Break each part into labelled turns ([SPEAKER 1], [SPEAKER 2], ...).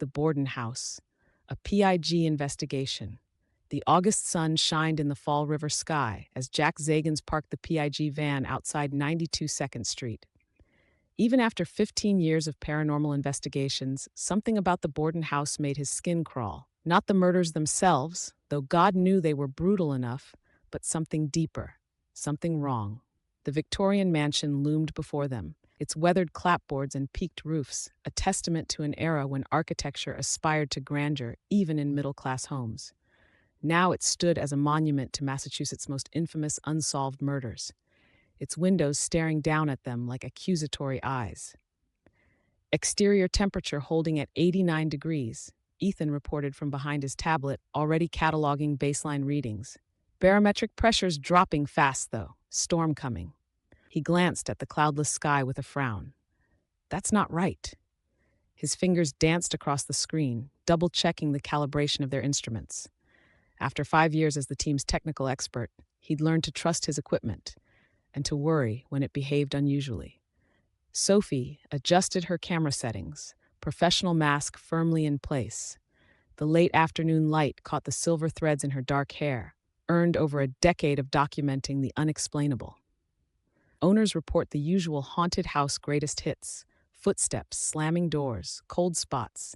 [SPEAKER 1] The Borden house. A P.I.G. investigation. The August sun shined in the Fall River sky as Jack Zagans parked the P.I.G. van outside 92 2nd Street. Even after 15 years of paranormal investigations, something about the Borden house made his skin crawl. Not the murders themselves, though God knew they were brutal enough, but something deeper, something wrong. The Victorian mansion loomed before them, its weathered clapboards and peaked roofs, a testament to an era when architecture aspired to grandeur even in middle-class homes. Now it stood as a monument to Massachusetts' most infamous unsolved murders, its windows staring down at them like accusatory eyes. Exterior temperature holding at 89 degrees, Ethan reported from behind his tablet, already cataloging baseline readings. Barometric pressures dropping fast, though. Storm coming. He glanced at the cloudless sky with a frown. That's not right. His fingers danced across the screen, double-checking the calibration of their instruments. After 5 years as the team's technical expert, he'd learned to trust his equipment and to worry when it behaved unusually. Sophie adjusted her camera settings, professional mask firmly in place. The late afternoon light caught the silver threads in her dark hair, earned over a decade of documenting the unexplainable. Owners report the usual haunted house greatest hits: footsteps, slamming doors, cold spots.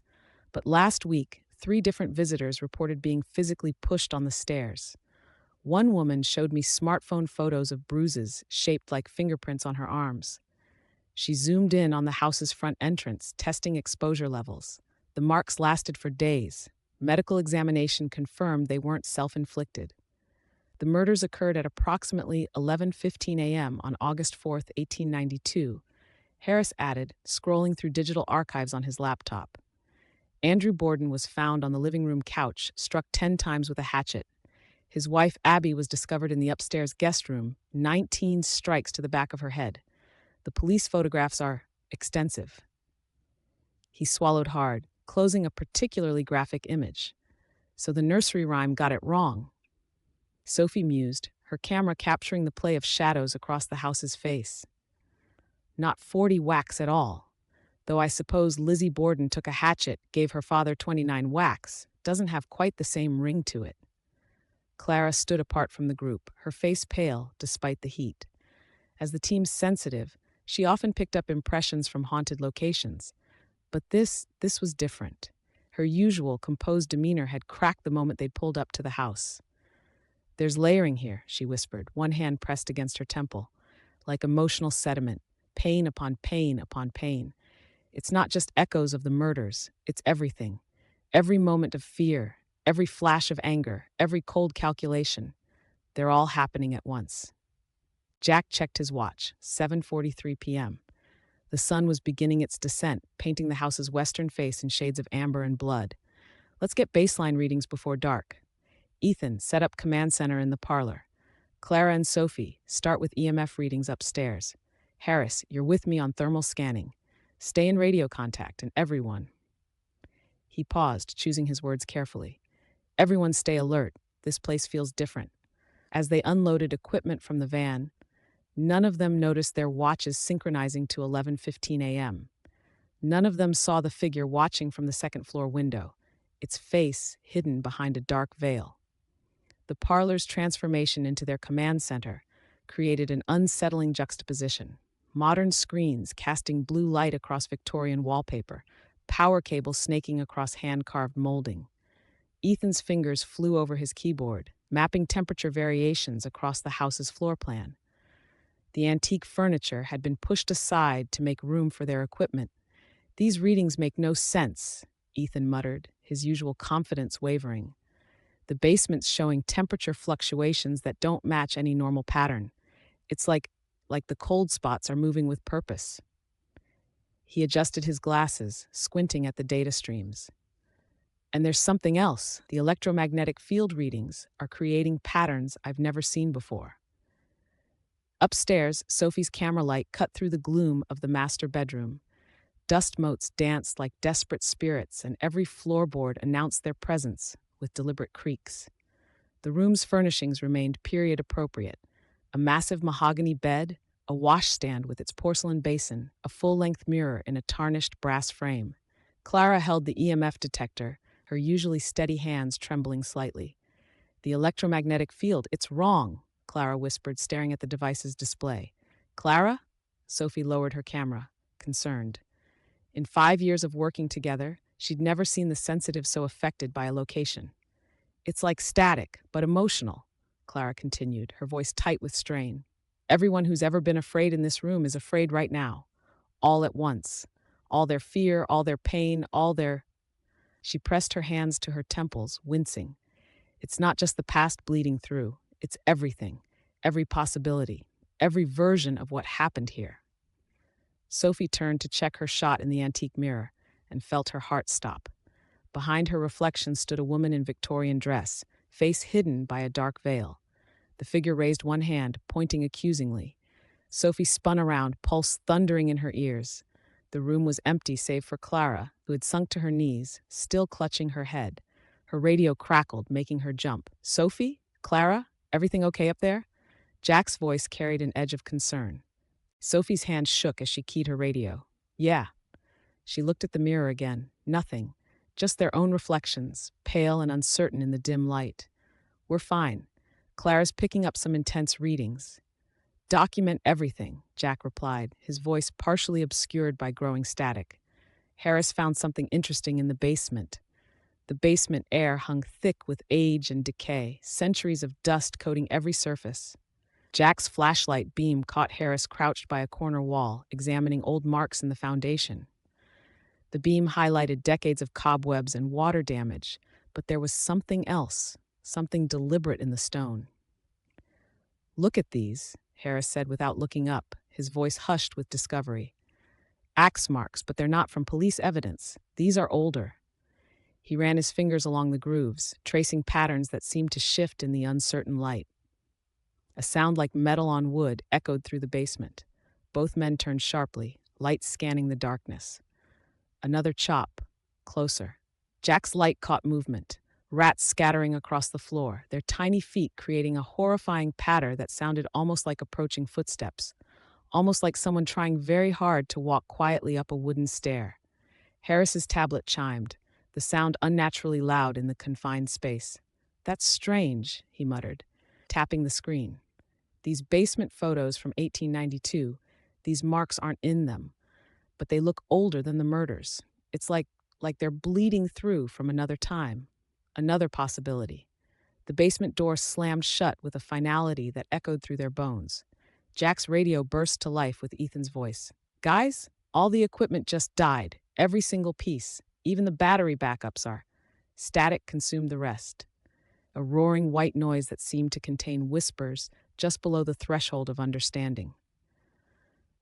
[SPEAKER 1] But last week, 3 different visitors reported being physically pushed on the stairs. One woman showed me smartphone photos of bruises shaped like fingerprints on her arms. She zoomed in on the house's front entrance, testing exposure levels. The marks lasted for days. Medical examination confirmed they weren't self-inflicted. The murders occurred at approximately 11:15 a.m. on August 4, 1892, Harris added, scrolling through digital archives on his laptop. Andrew Borden was found on the living room couch, struck 10 times with a hatchet. His wife, Abby, was discovered in the upstairs guest room, 19 strikes to the back of her head. The police photographs are extensive. He swallowed hard, closing a particularly graphic image. So the nursery rhyme got it wrong. Sophie mused, her camera capturing the play of shadows across the house's face. Not 40 whacks at all. Though I suppose Lizzie Borden took a hatchet, gave her father 29 whacks, doesn't have quite the same ring to it. Clara stood apart from the group, her face pale despite the heat. As the team's sensitive, she often picked up impressions from haunted locations. But this was different. Her usual composed demeanor had cracked the moment they'd pulled up to the house. "There's layering here," she whispered, one hand pressed against her temple, like emotional sediment, pain upon pain upon pain. It's not just echoes of the murders, it's everything. Every moment of fear, every flash of anger, every cold calculation. They're all happening at once. Jack checked his watch, 7:43 p.m. The sun was beginning its descent, painting the house's western face in shades of amber and blood. "Let's get baseline readings before dark." Ethan set up command center in the parlor. "Clara and Sophie, start with EMF readings upstairs. Harris, you're with me on thermal scanning. Stay in radio contact, and everyone." He paused, choosing his words carefully. "Everyone stay alert. This place feels different." As they unloaded equipment from the van, none of them noticed their watches synchronizing to 11:15 a.m. None of them saw the figure watching from the second-floor window, its face hidden behind a dark veil. The parlor's transformation into their command center created an unsettling juxtaposition. Modern screens casting blue light across Victorian wallpaper, power cables snaking across hand-carved molding. Ethan's fingers flew over his keyboard, mapping temperature variations across the house's floor plan. The antique furniture had been pushed aside to make room for their equipment. "These readings make no sense," Ethan muttered, his usual confidence wavering. "The basement's showing temperature fluctuations that don't match any normal pattern. It's like the cold spots are moving with purpose." He adjusted his glasses, squinting at the data streams. "And there's something else. The electromagnetic field readings are creating patterns I've never seen before." Upstairs, Sophie's camera light cut through the gloom of the master bedroom. Dust motes danced like desperate spirits, and every floorboard announced their presence with deliberate creaks. The room's furnishings remained period-appropriate. A massive mahogany bed, a washstand with its porcelain basin, a full-length mirror in a tarnished brass frame. Clara held the EMF detector, her usually steady hands trembling slightly. The electromagnetic field, it's wrong, Clara whispered, staring at the device's display. Clara? Sophie lowered her camera, concerned. In 5 years of working together, she'd never seen the sensitive so affected by a location. It's like static, but emotional, Clara continued, her voice tight with strain. Everyone who's ever been afraid in this room is afraid right now, all at once. All their fear, all their pain, all their... She pressed her hands to her temples, wincing. It's not just the past bleeding through, it's everything, every possibility, every version of what happened here. Sophie turned to check her shot in the antique mirror and felt her heart stop. Behind her reflection stood a woman in Victorian dress, face hidden by a dark veil. The figure raised one hand, pointing accusingly. Sophie spun around, pulse thundering in her ears. The room was empty save for Clara, who had sunk to her knees, still clutching her head. Her radio crackled, making her jump. Sophie? Clara? Everything okay up there? Jack's voice carried an edge of concern. Sophie's hand shook as she keyed her radio. Yeah. She looked at the mirror again. Nothing. Just their own reflections, pale and uncertain in the dim light. We're fine. Clara's picking up some intense readings. Document everything, Jack replied, his voice partially obscured by growing static. Harris found something interesting in the basement. The basement air hung thick with age and decay, centuries of dust coating every surface. Jack's flashlight beam caught Harris crouched by a corner wall, examining old marks in the foundation. The beam highlighted decades of cobwebs and water damage, but there was something else, something deliberate in the stone. Look at these, Harris said without looking up, his voice hushed with discovery. Axe marks, but they're not from police evidence. These are older. He ran his fingers along the grooves, tracing patterns that seemed to shift in the uncertain light. A sound like metal on wood echoed through the basement. Both men turned sharply, light scanning the darkness. Another chop, closer. Jack's light caught movement, rats scattering across the floor, their tiny feet creating a horrifying patter that sounded almost like approaching footsteps, almost like someone trying very hard to walk quietly up a wooden stair. Harris's tablet chimed, the sound unnaturally loud in the confined space. That's strange, he muttered, tapping the screen. These basement photos from 1892, these marks aren't in them, but they look older than the murders. It's like they're bleeding through from another time, another possibility. The basement door slammed shut with a finality that echoed through their bones. Jack's radio burst to life with Ethan's voice. Guys, all the equipment just died, every single piece. Even the battery backups are. Static consumed the rest. A roaring white noise that seemed to contain whispers just below the threshold of understanding.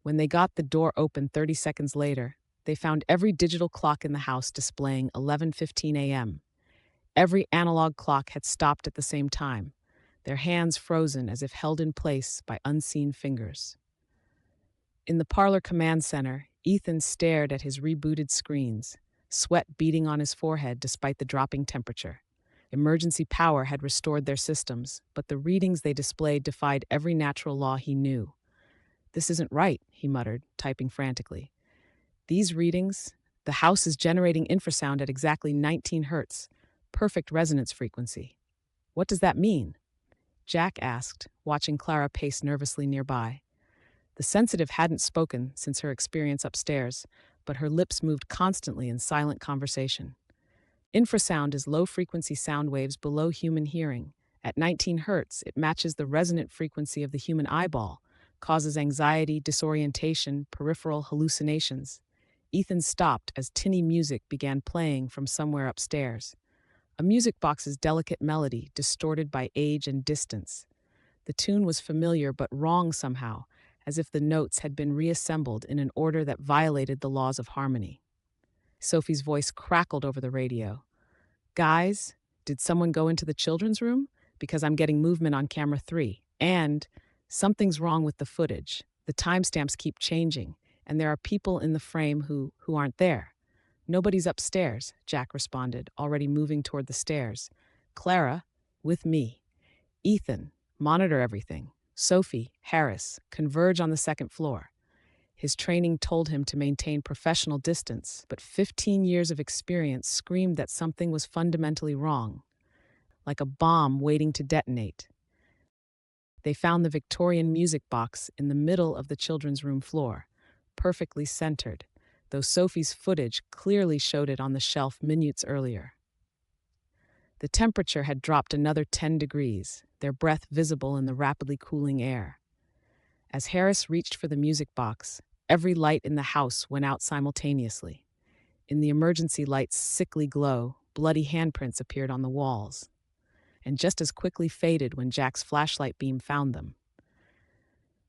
[SPEAKER 1] When they got the door open 30 seconds later, they found every digital clock in the house displaying 11:15 a.m. Every analog clock had stopped at the same time, their hands frozen as if held in place by unseen fingers. In the parlor command center, Ethan stared at his rebooted screens, sweat beading on his forehead despite the dropping temperature. Emergency power had restored their systems, but the readings they displayed defied every natural law he knew. This isn't right, he muttered, typing frantically. These readings, the house is generating infrasound at exactly 19 hertz, perfect resonance frequency. What does that mean? Jack asked, watching Clara pace nervously nearby. The sensitive hadn't spoken since her experience upstairs, but her lips moved constantly in silent conversation. Infrasound is low-frequency sound waves below human hearing. At 19 hertz, it matches the resonant frequency of the human eyeball, causes anxiety, disorientation, peripheral hallucinations. Ethan stopped as tinny music began playing from somewhere upstairs. A music box's delicate melody, distorted by age and distance. The tune was familiar but wrong somehow, as if the notes had been reassembled in an order that violated the laws of harmony. Sophie's voice crackled over the radio. Guys, did someone go into the children's room? Because I'm getting movement on camera 3. And something's wrong with the footage. The timestamps keep changing, and there are people in the frame who aren't there. Nobody's upstairs, Jack responded, already moving toward the stairs. Clara, with me. Ethan, monitor everything. Sophie, Harris, converge on the second floor. His training told him to maintain professional distance, but 15 years of experience screamed that something was fundamentally wrong, like a bomb waiting to detonate. They found the Victorian music box in the middle of the children's room floor, perfectly centered, though Sophie's footage clearly showed it on the shelf minutes earlier. The temperature had dropped another 10 degrees, their breath visible in the rapidly cooling air. As Harris reached for the music box, every light in the house went out simultaneously. In the emergency light's sickly glow, bloody handprints appeared on the walls, and just as quickly faded when Jack's flashlight beam found them.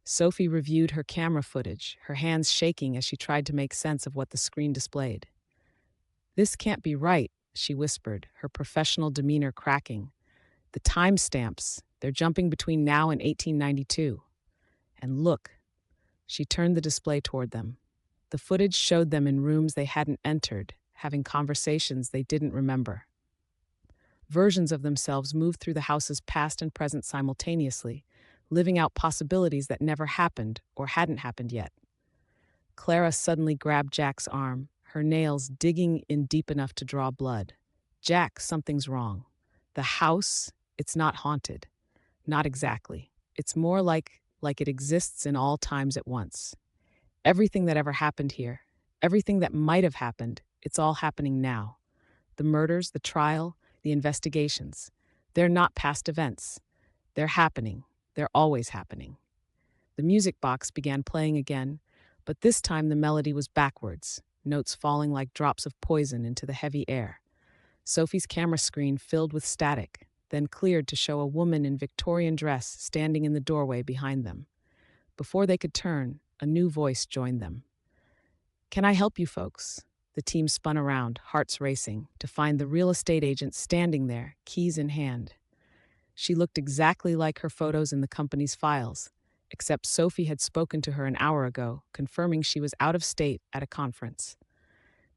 [SPEAKER 1] Sophie reviewed her camera footage, her hands shaking as she tried to make sense of what the screen displayed. "This can't be right," she whispered, her professional demeanor cracking. "The timestamps, they're jumping between now and 1892. And look," she turned the display toward them. The footage showed them in rooms they hadn't entered, having conversations they didn't remember. Versions of themselves moved through the house's past and present simultaneously, living out possibilities that never happened or hadn't happened yet. Clara suddenly grabbed Jack's arm, her nails digging in deep enough to draw blood. "Jack, something's wrong. The house, it's not haunted. Not exactly. It's more like it exists in all times at once. Everything that ever happened here, everything that might have happened, it's all happening now. The murders, the trial, the investigations. They're not past events. They're happening. They're always happening." The music box began playing again, but this time the melody was backwards, notes falling like drops of poison into the heavy air. Sophie's camera screen filled with static, then cleared to show a woman in Victorian dress standing in the doorway behind them. Before they could turn, a new voice joined them. "Can I help you folks?" The team spun around, hearts racing, to find the real estate agent standing there, keys in hand. She looked exactly like her photos in the company's files, except Sophie had spoken to her an hour ago, confirming she was out of state at a conference.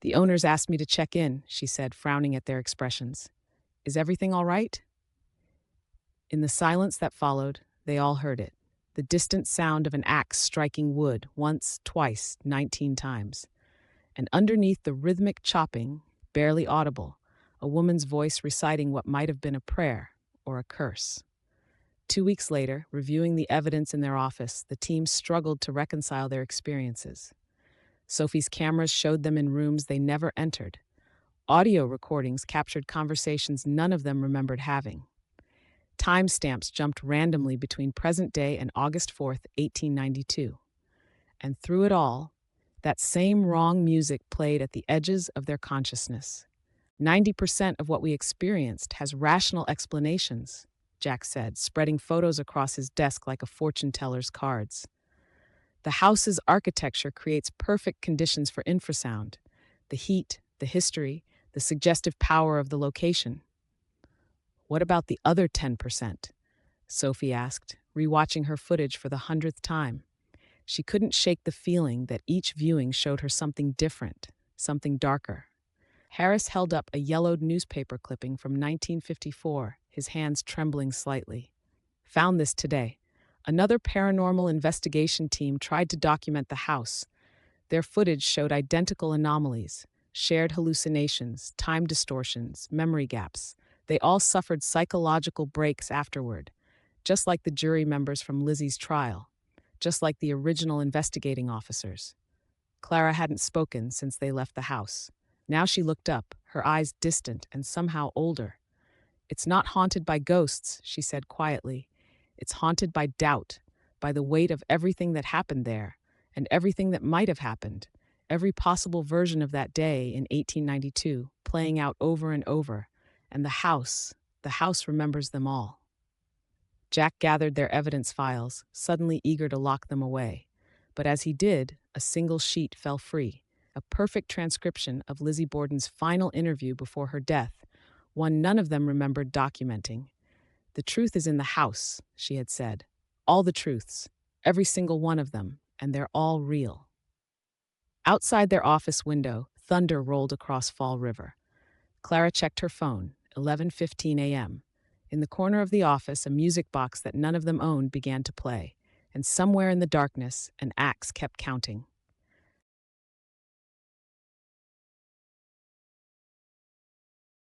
[SPEAKER 1] "The owners asked me to check in," she said, frowning at their expressions. "Is everything all right?" In the silence that followed, they all heard it. The distant sound of an axe striking wood, once, twice, 19 times. And underneath the rhythmic chopping, barely audible, a woman's voice reciting what might have been a prayer or a curse. 2 weeks later, reviewing the evidence in their office, the team struggled to reconcile their experiences. Sophie's cameras showed them in rooms they never entered. Audio recordings captured conversations none of them remembered having. Timestamps jumped randomly between present day and August 4th, 1892. And through it all, that same wrong music played at the edges of their consciousness. 90% of what we experienced has rational explanations, Jack said, spreading photos across his desk like a fortune teller's cards. The house's architecture creates perfect conditions for infrasound, the heat, the history, the suggestive power of the location. "What about the other 10%? Sophie asked, rewatching her footage for the 100th time. She couldn't shake the feeling that each viewing showed her something different, something darker. Harris held up a yellowed newspaper clipping from 1954, his hands trembling slightly. "Found this today. Another paranormal investigation team tried to document the house. Their footage showed identical anomalies, shared hallucinations, time distortions, memory gaps. They all suffered psychological breaks afterward, just like the jury members from Lizzie's trial, just like the original investigating officers." Clara hadn't spoken since they left the house. Now she looked up, her eyes distant and somehow older. "It's not haunted by ghosts," she said quietly. "It's haunted by doubt, by the weight of everything that happened there, and everything that might have happened, every possible version of that day in 1892, playing out over and over, and the house remembers them all." Jack gathered their evidence files, suddenly eager to lock them away. But as he did, a single sheet fell free, a perfect transcription of Lizzie Borden's final interview before her death, one none of them remembered documenting. "The truth is in the house," she had said. "All the truths, every single one of them, and they're all real." Outside their office window, thunder rolled across Fall River. Clara checked her phone, 11:15 a.m. In the corner of the office, a music box that none of them owned began to play, and somewhere in the darkness, an axe kept counting.